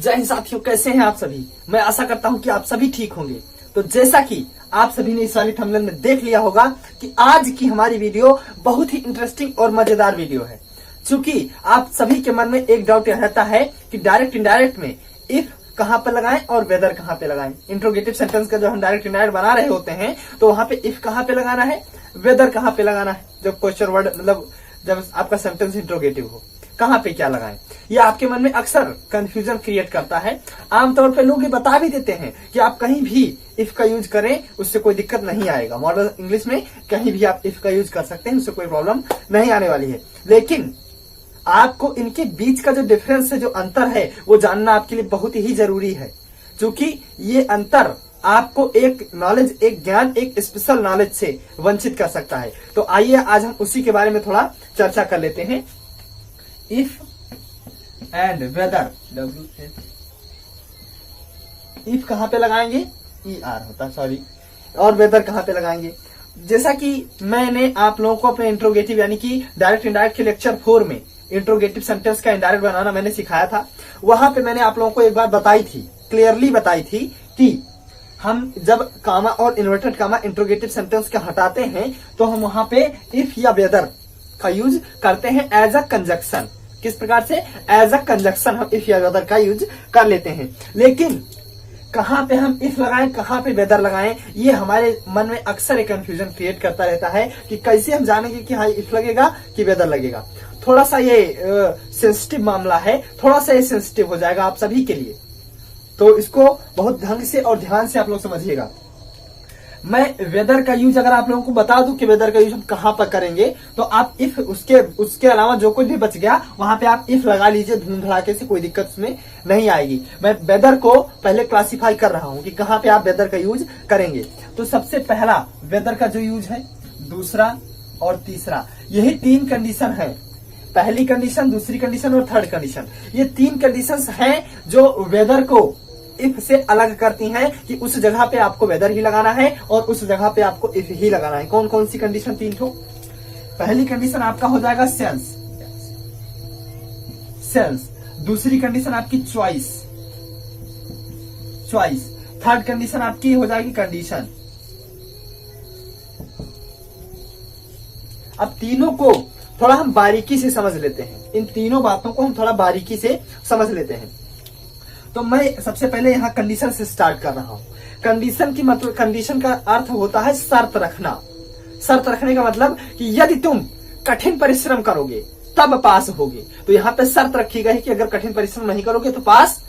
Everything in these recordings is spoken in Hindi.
जय हिंद साथियों, कैसे हैं आप सभी। मैं आशा करता हूं कि आप सभी ठीक होंगे। तो जैसा कि आप सभी ने इस वाली थंबनेल में देख लिया होगा कि आज की हमारी वीडियो बहुत ही इंटरेस्टिंग और मजेदार वीडियो है। क्योंकि आप सभी के मन में एक डाउट यह रहता है कि डायरेक्ट इनडायरेक्ट में इफ कहां पर लगाएं और वेदर कहां पे लगाएं। इंट्रोगेटिव सेंटेंस का जब हम डायरेक्ट इनडायरेक्ट बना रहे होते हैं तो वहां पे इफ कहां पे लगाना है, वेदर कहां पे लगाना है। जब क्वेश्चन वर्ड मतलब जब आपका सेंटेंस इंट्रोगेटिव हो, कहां पे क्या लगाएं, ये आपके मन में अक्सर कंफ्यूजन क्रिएट करता है। आमतौर पे लोग ये बता भी देते हैं कि आप कहीं भी इफ का यूज करें, उससे कोई दिक्कत नहीं आएगा। मॉडर्न इंग्लिश में कहीं भी आप इफ का यूज कर सकते हैं, उससे कोई प्रॉब्लम नहीं आने वाली है। लेकिन आपको इनके बीच का जो डिफरेंस है, जो अंतर है, वो जानना आपके लिए बहुत ही जरूरी है। क्योंकि ये अंतर आपको एक नॉलेज, एक ज्ञान, एक स्पेशल नॉलेज से वंचित कर सकता है। तो आइए आज हम उसी के बारे में थोड़ा चर्चा कर लेते हैं। इफ एंड वेदर, इफ कहां पे लगाएंगे, ER होता है, सॉरी, और वेदर कहां पे लगाएंगे। जैसा कि मैंने आप लोगों को अपने इंट्रोगेटिव यानी कि डायरेक्ट इनडायरेक्ट के लेक्चर 4 में इंट्रोगेटिव सेंटेंस का इनडायरेक्ट बनाना मैंने सिखाया था। वहां पे मैंने आप लोगों को एक बार बताई थी, क्लियरली बताई थी कि हम जब कामा और इन्वर्टेड कामा इंट्रोगेटिव सेंटेंस के हटाते हैं तो हम वहां पे इफ या वेदर का यूज करते हैं एज अ कंजक्शन। किस प्रकार से? एज अ कंजक्शन हम इफ या वेदर का यूज कर लेते हैं। लेकिन कहां पे हम इफ लगाएं, कहां पे वेदर लगाएं, ये हमारे मन में अक्सर एक कंफ्यूजन क्रिएट करता रहता है कि कैसे हम जानेंगे कि हाँ इफ लगेगा कि वेदर लगेगा। थोड़ा सा ये सेंसिटिव मामला है, थोड़ा सा ये सेंसिटिव हो जाएगा आप सभी के लिए, तो इसको बहुत ढंग से और ध्यान से आप लोग समझिएगा। मैं वेदर का यूज अगर आप लोगों को बता दूं कि वेदर का यूज हम कहां पर करेंगे, तो आप इफ उसके अलावा जो कुछ भी बच गया वहां पे आप इफ लगा लीजिए धूम धड़ाके से, कोई दिक्कत उसमें नहीं आएगी। मैं वेदर को पहले क्लासिफाई कर रहा हूं कि कहां पे आप वेदर का यूज करेंगे। तो सबसे पहला वेदर का जो यूज है, दूसरा और तीसरा, यही 3 कंडीशन है। पहली कंडीशन, दूसरी कंडीशन और थर्ड कंडीशन, ये 3 कंडीशंस हैं जो वेदर को इफ से अलग करती हैं कि उस जगह पे आपको वेदर ही लगाना है और उस जगह पे आपको इफ ही लगाना है। कौन कौन सी कंडीशन? 3 ठो। पहली कंडीशन आपका हो जाएगा सेंस, दूसरी कंडीशन आपकी चॉइस, थर्ड कंडीशन आपकी हो जाएगी कंडीशन। अब तीनों को थोड़ा हम बारीकी से समझ लेते हैं, इन तीनों बातों को हम थोड़ा बारीकी से समझ लेते हैं। तो मैं सबसे पहले यहाँ कंडीशन से स्टार्ट कर रहा हूं। कंडीशन की मतलब, कंडीशन का अर्थ होता है शर्त रखना। शर्त रखने का मतलब कि यदि तुम कठिन परिश्रम करोगे तब पास होगे। तो यहाँ पे शर्त रखी गई कि अगर कठिन परिश्रम नहीं करोगे तो पास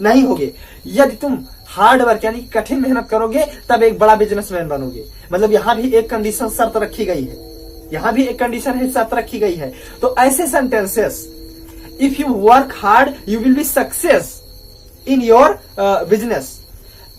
नहीं होगे। यदि तुम हार्ड वर्क यानी कठिन मेहनत करोगे तब एक बड़ा बिजनेसमैन बनोगे। मतलब यहाँ भी एक कंडीशन शर्त रखी गई है, यहाँ भी एक कंडीशन है, शर्त रखी गई है। तो ऐसे sentences, if you work hard you will be success in your business,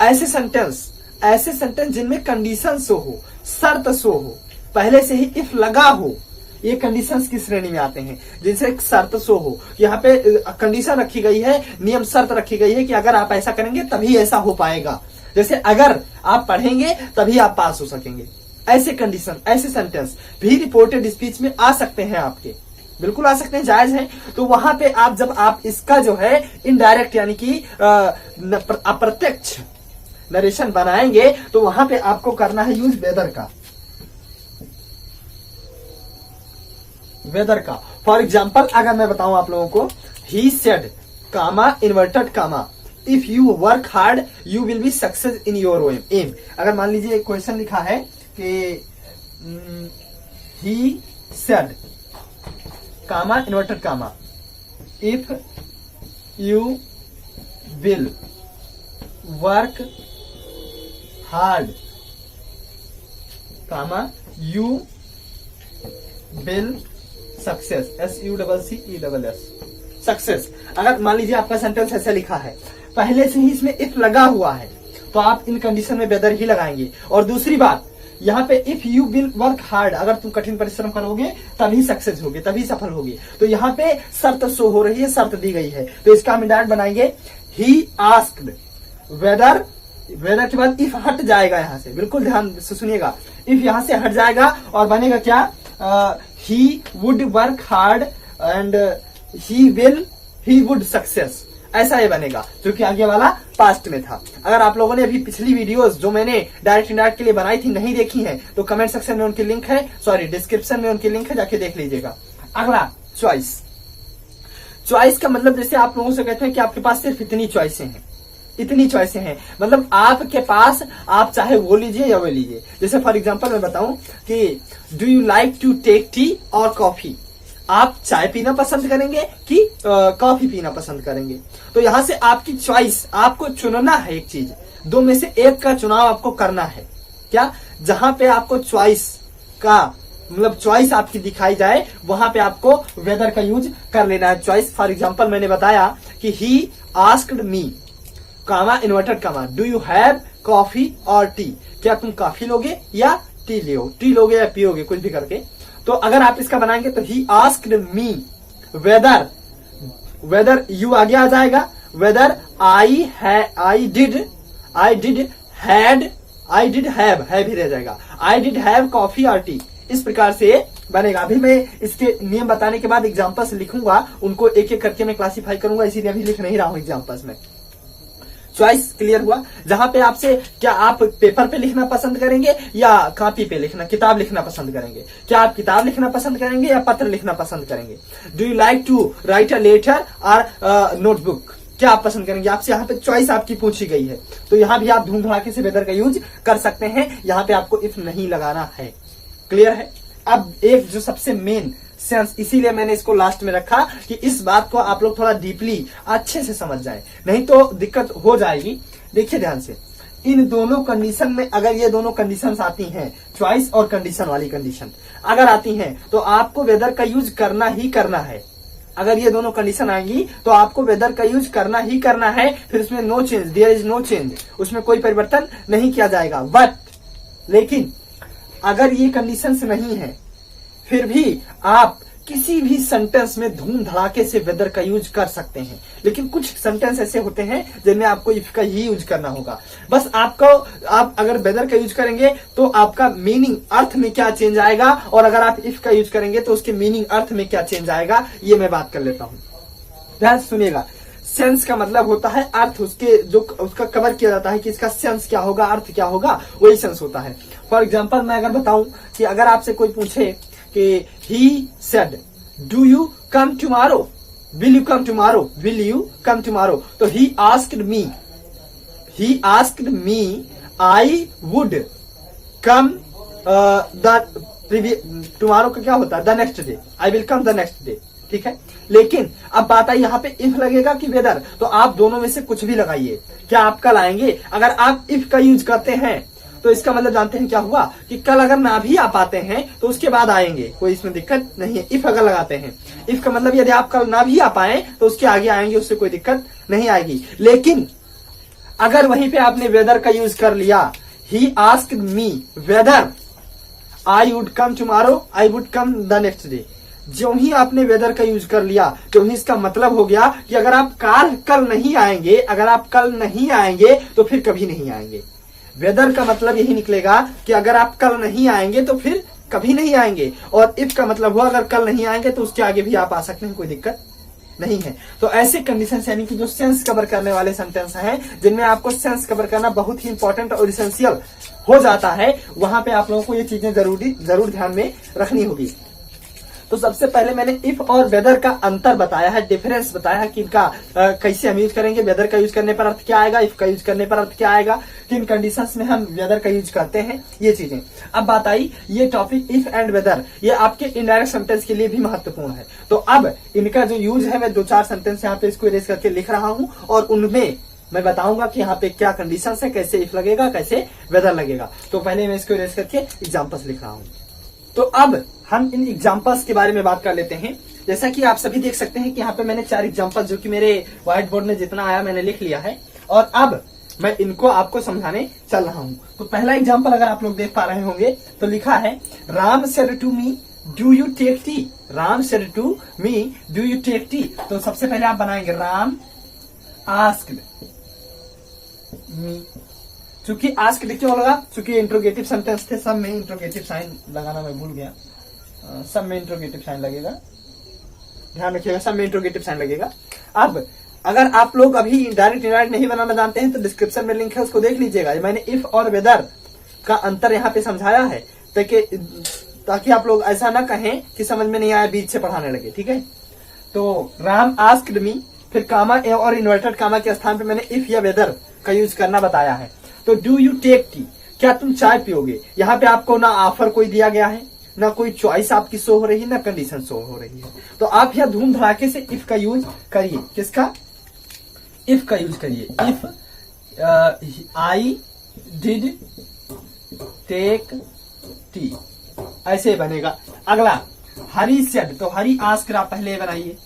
ऐसे सेंटेंस जिनमें कंडीशन शो हो, शर्त शो हो, पहले से ही इफ लगा हो, ये कंडीशंस की श्रेणी में आते हैं जिनसे एक शर्त शो हो। यहाँ पे कंडीशन रखी गई है, नियम शर्त रखी गई है कि अगर आप ऐसा करेंगे तभी ऐसा हो पाएगा। जैसे अगर आप पढ़ेंगे तभी आप पास हो सकेंगे। ऐसे कंडीशन, ऐसे सेंटेंस भी रिपोर्टेड स्पीच में आ सकते हैं, आपके बिल्कुल आ सकते हैं, जायज है। तो वहां पे आप जब आप इसका जो है इनडायरेक्ट यानी कि अप्रत्यक्ष नरेशन बनाएंगे तो वहां पे आपको करना है यूज वेदर का। फॉर एग्जाम्पल अगर मैं बताऊं आप लोगों को, he said comma inverted comma if you work hard you will be success in your aim. अगर मान लीजिए एक क्वेश्चन लिखा है कि he said comma inverted comma if you will work hard comma you will success, SUCCESS, success. अगर मान लीजिए आपका सेंटेंस ऐसे लिखा है, पहले से ही इसमें इफ लगा हुआ है तो आप इन कंडीशन में वेदर ही लगाएंगे। और दूसरी बात, यहाँ पे if you will work hard, अगर तुम कठिन परिश्रम करोगे तभी सक्सेस होगे, तभी सफल होगे। तो यहाँ पे शर्त शो हो रही है, शर्त दी गई है, तो इसका हम इंडायरेक्ट बनाएंगे ही आस्क्ड वेदर। वेदर के बाद इफ हट जाएगा यहाँ से, बिल्कुल ध्यान से सुनिएगा, इफ यहाँ से हट जाएगा और बनेगा क्या, he would work hard and he would success. ऐसा ये बनेगा, क्योंकि आगे वाला पास्ट में था। अगर आप लोगों ने अभी पिछली वीडियोस जो मैंने डायरेक्ट इनडायरेक्ट के लिए बनाई थी नहीं देखी हैं, तो कमेंट सेक्शन में उनकी लिंक है, सॉरी डिस्क्रिप्शन में उनकी लिंक है, जाके देख लीजिएगा। अगला चॉइस। चॉइस का मतलब जैसे आप लोगों से कहते हैं कि आपके पास सिर्फ इतनी चॉइसें हैं, इतनी चॉइसें हैं, मतलब आपके पास आप चाहे वो लीजिए या वो लीजिए। जैसे फॉर एग्जांपल मैं बताऊं कि do you like to take tea और कॉफी, आप चाय पीना पसंद करेंगे कि कॉफी पीना पसंद करेंगे। तो यहां से आपकी चॉइस, आपको चुनना है एक चीज, दो में से एक का चुनाव आपको करना है। क्या? जहां पे आपको चॉइस का मतलब चॉइस आपकी दिखाई जाए वहां पे आपको वेदर का यूज कर लेना है। चॉइस फॉर एग्जांपल मैंने बताया कि he asked me comma inverted comma do you have coffee और टी, क्या तुम कॉफी लोगे या टी टी लोगे या पियोगे, कुछ भी करके। तो अगर आप इसका बनाएंगे तो he asked me whether you आगे आ जाएगा, वेदर आई डिड हैव भी रह जाएगा, आई डिड हैव कॉफी और टी। इस प्रकार से बनेगा। अभी मैं इसके नियम बताने के बाद एग्जाम्पल्स लिखूंगा, उनको एक एक करके मैं क्लासीफाई करूंगा, इसीलिए अभी लिख नहीं रहा हूं एग्जाम्पल्स में। चॉइस क्लियर हुआ। जहां पे आपसे क्या आप पेपर पे लिखना पसंद करेंगे या कॉपी पे लिखना, किताब लिखना पसंद करेंगे, क्या आप किताब लिखना पसंद करेंगे या पत्र लिखना पसंद करेंगे। Do you like to write a letter और नोटबुक, क्या आप पसंद करेंगे। आपसे यहाँ पे चॉइस आपकी पूछी गई है, तो यहाँ भी आप धूम धड़ाके से वेदर का यूज कर सकते हैं। यहाँ पे आपको इफ नहीं लगाना है। क्लियर है। अब एक जो सबसे मेन सेंस, इसीलिए मैंने इसको लास्ट में रखा कि इस बात को आप लोग थोड़ा डीपली अच्छे से समझ जाएं, नहीं तो दिक्कत हो जाएगी। देखिए ध्यान से, इन दोनों कंडीशन में अगर ये दोनों कंडीशंस आती हैं, चॉइस और कंडीशन वाली कंडीशन अगर आती हैं, तो आपको वेदर का यूज करना ही करना है। अगर ये दोनों कंडीशन आएंगी तो आपको वेदर का यूज करना ही करना है। फिर उसमें no change, there is no change, उसमें कोई परिवर्तन नहीं किया जाएगा। बट लेकिन अगर ये कंडीशंस नहीं है, फिर भी आप किसी भी सेंटेंस में धूम धड़ाके से वेदर का यूज कर सकते हैं। लेकिन कुछ सेंटेंस ऐसे होते हैं जिनमें आपको इफ का ही यूज करना होगा। बस आपको, आप अगर वेदर का यूज करेंगे तो आपका मीनिंग अर्थ में क्या चेंज आएगा, और अगर आप इफ का यूज करेंगे तो उसके मीनिंग अर्थ में क्या चेंज आएगा, ये मैं बात कर लेता हूं। ध्यान सुनिएगा। सेंस का मतलब होता है अर्थ, उसके जो उसका कवर किया जाता है कि इसका सेंस क्या होगा, अर्थ क्या होगा, वही सेंस होता है। फॉर एग्जाम्पल मैं अगर बताऊं कि अगर आपसे कोई पूछे कि he said do you come tomorrow, will you come tomorrow, will you come tomorrow, तो he asked me I would come tomorrow का क्या होता है, the next day, I will come the next day. ठीक है। लेकिन अब बात आई यहाँ पे इफ लगेगा कि वेदर, तो आप दोनों में से कुछ भी लगाइए। क्या आप कल आएंगे? अगर आप इफ का यूज करते हैं तो इसका मतलब जानते हैं क्या हुआ कि कल अगर ना भी आ पाते हैं तो उसके बाद आएंगे, कोई इसमें दिक्कत नहीं है। इफ अगर लगाते हैं, इफ का मतलब यदि आप कल ना भी आ पाए तो उसके आगे आएंगे, उससे कोई दिक्कत नहीं आएगी। लेकिन अगर वहीं पे आपने वेदर का यूज कर लिया, ही asked me whether I would come tomorrow, I would come the next day, जो ही आपने वेदर का यूज कर लिया तो ही इसका मतलब हो गया कि अगर आप कल नहीं आएंगे, अगर आप कल नहीं आएंगे तो फिर कभी नहीं आएंगे। वेदर का मतलब यही निकलेगा कि अगर आप कल नहीं आएंगे तो फिर कभी नहीं आएंगे। और इफ का मतलब हुआ अगर कल नहीं आएंगे तो उसके आगे भी आप आ सकते हैं, कोई दिक्कत नहीं है। तो ऐसे कंडीशन यानी कि जो सेंस कवर करने वाले सेंटेंस हैं, जिनमें आपको सेंस कवर करना बहुत ही इंपॉर्टेंट और इसेंशियल हो जाता है, वहां पे आप लोगों को ये चीजें जरूर ध्यान में रखनी होगी। तो सबसे पहले मैंने इफ और वेदर का अंतर बताया है, डिफरेंस बताया है कि इनका कैसे हम यूज करेंगे। वेदर का यूज करने पर अर्थ क्या आएगा, इफ का यूज करने पर अर्थ क्या आएगा, किन कंडीशंस में हम वेदर का यूज करते हैं, ये चीजें। अब बात आई ये टॉपिक इफ एंड वेदर, ये आपके इनडायरेक्ट सेंटेंस के लिए भी महत्वपूर्ण है। तो अब इनका जो यूज है, मैं 2-4 सेंटेंस यहाँ पे इसको इरेज करके लिख रहा हूँ और उनमें मैं बताऊंगा कि यहाँ पे क्या कंडीशंस है, कैसे इफ लगेगा, कैसे वेदर लगेगा। तो पहले मैं इसको इरेज करके एग्जाम्पल्स लिख रहा हूँ। तो अब हम इन एग्जाम्पल्स के बारे में बात कर लेते हैं। जैसा कि आप सभी देख सकते हैं कि यहाँ पे मैंने 4 एग्जाम्पल जो कि मेरे व्हाइट बोर्ड में जितना आया मैंने लिख लिया है, और अब मैं इनको आपको समझाने चल रहा हूँ। तो पहला एग्जाम्पल अगर आप लोग देख पा रहे होंगे तो लिखा है Ram said to me do you take tea, Ram said to me do you take tea. तो सबसे पहले आप बनाएंगे राम आस्क्ड मी। चूंकि आस्क्ड क्यों लगा, चूंकि इंट्रोगेटिव सेंटेंस थे, सब में इंट्रोगेटिव साइन लगाना मैं भूल गया, सब में इंट्रोगेटिव साइन लगेगा, ध्यान रखिएगा, सब में इंट्रोगेटिव साइन लगेगा। अब अगर आप लोग अभी डायरेक्ट इनडायरेक्ट नहीं बनाना जानते हैं तो डिस्क्रिप्शन में लिंक है, उसको देख लीजिएगा। मैंने इफ और वेदर का अंतर यहाँ पे समझाया है, ताकि आप लोग ऐसा ना कहें कि समझ में नहीं आया, बीच से पढ़ाने लगे। ठीक है, तो राम आस्क्ड मी, फिर कामा और इन्वर्टेड कामा के स्थान पे मैंने इफ या वेदर का यूज करना बताया है। तो डू यू टेक टी, क्या तुम चाय पियोगे? यहाँ पे आपको ना ऑफर कोई दिया गया है, ना कोई चॉइस आपकी शो हो रही है, ना कंडीशन शो हो रही है। तो आप यहाँ धूम धड़ाके से इफ का यूज करिए। किसका? इफ का यूज करिए। If I did take tea, ऐसे बनेगा। अगला हरी सेड, तो हरी आस्क्ड आप पहले बनाइए।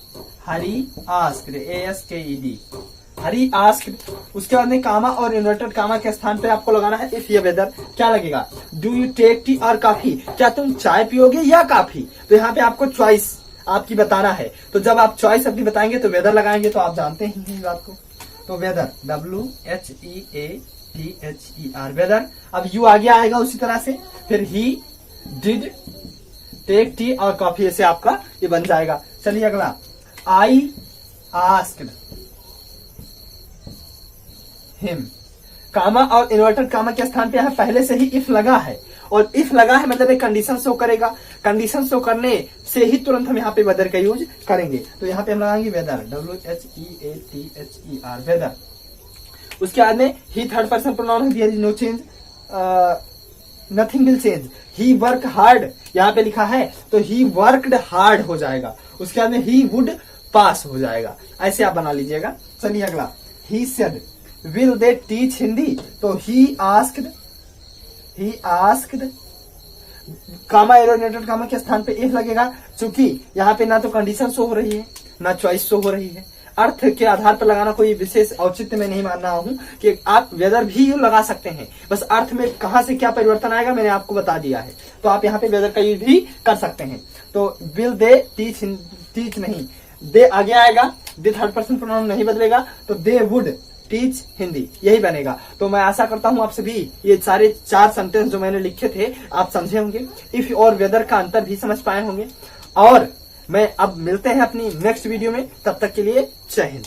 हरी आस्क्ड, ASKED, हरी आस्क्ड। उसके बाद में कामा और इन्वर्टेड कामा के स्थान पे आपको लगाना है इफ या वेदर। क्या लगेगा? डू यू टेक टी और कॉफी, क्या तुम चाय पियोगे या कॉफी? तो यहाँ पे आपको चॉइस आपकी बताना है। तो जब आप चॉइस अपनी बताएंगे तो वेदर लगाएंगे, तो आप जानते ही हैं बात को। तो वेदर, WHEATHER, वेदर। अब यू आगे आएगा उसी तरह से, फिर ही डिड टेक टी और कॉफी, ऐसे आपका ये बन जाएगा। चलिए अगला, आई आस्क्ड हिम, कामा और इन्वर्टेड कामा के स्थान पे यहाँ पहले से ही इफ लगा है, और इफ लगा है मतलब एक कंडीशन शो करेगा। कंडीशन शो करने से ही तुरंत हम यहाँ पे वेदर का यूज करेंगे। तो यहाँ पे हम लगाएंगे वेदर, WHEATHER, वेदर। उसके बाद में ही थर्ड पर्सन प्रोनाउन है, there is no change, nothing will change. He work hard यहाँ पे लिखा है, तो ही वर्कड हार्ड हो जाएगा। उसके बाद में ही वुड पास हो जाएगा। ऐसे आप बना लीजिएगा। चलिए अगला, he said will they teach Hindi, तो ही आस्क्ड कामा एरोनेटेड कामा के स्थान पे इफ लगेगा, क्योंकि यहाँ पे ना तो कंडीशन शो हो रही है, ना चॉइस शो हो रही है। अर्थ के आधार पर लगाना कोई विशेष औचित्य में नहीं मान रहा हूं कि आप वेदर भी लगा सकते हैं, बस अर्थ में कहां से क्या परिवर्तन आएगा मैंने आपको बता दिया है। तो आप यहाँ पे वेदर का यूज भी कर सकते हैं। तो विल दे टीच नहीं, दे आगे आएगा, दे थर्ड पर्सन प्रोनाउन नहीं बदलेगा, तो दे वुड टीच हिंदी, यही बनेगा। तो मैं आशा करता हूं आप सभी ये सारे 4 सेंटेंस जो मैंने लिखे थे आप समझे होंगे, इफ और वेदर का अंतर भी समझ पाए होंगे। और मैं अब मिलते हैं अपनी नेक्स्ट वीडियो में, तब तक के लिए जय हिंद।